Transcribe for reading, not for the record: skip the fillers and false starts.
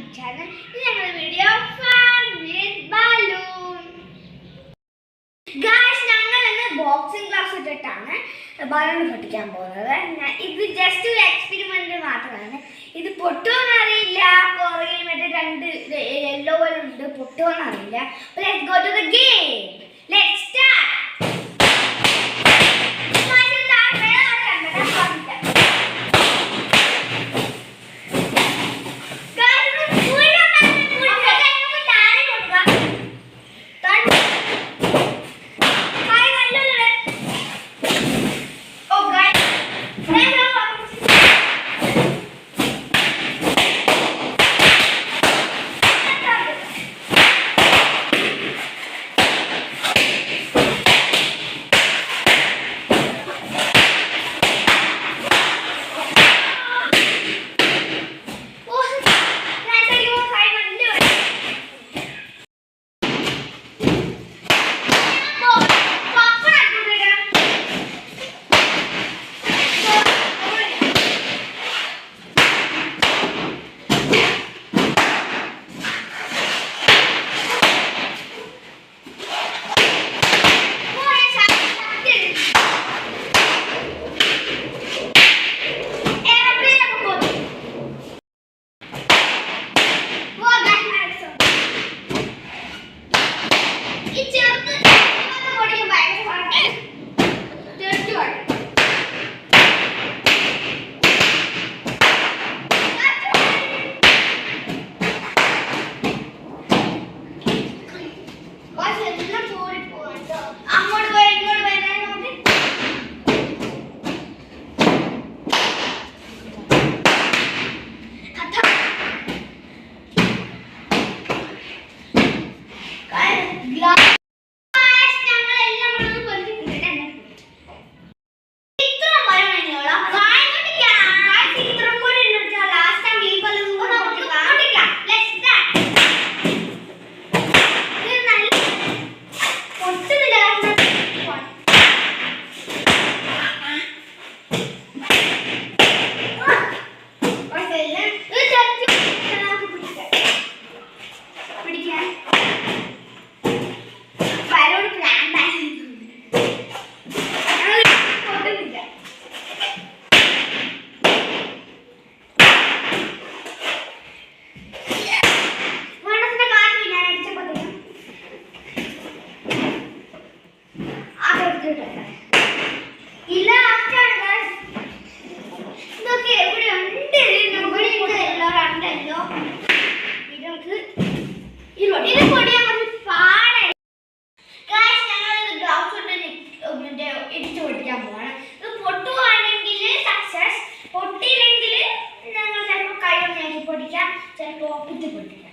YouTube channel. This is a video fun with balloon. Guys, we boxing class balloon പൊട്ടിക്കാൻ പോകുന്നത്. ഇത് just ഒരു experiment മാത്രമാണ്. ഇത് പൊട്ടുമെന്ന് അറിയില്ല. പുറകിൽ മറ്റേ രണ്ട് യെല്ലോ ബലൂൺ ഉണ്ട്. പൊട്ടുമെന്ന് അറിയില്ല. Let's go to the game. Let's start. പൊട്ടിക്കാം, ചിലപ്പോൾ ഒപ്പിച്ച് പൊട്ടിക്കാം.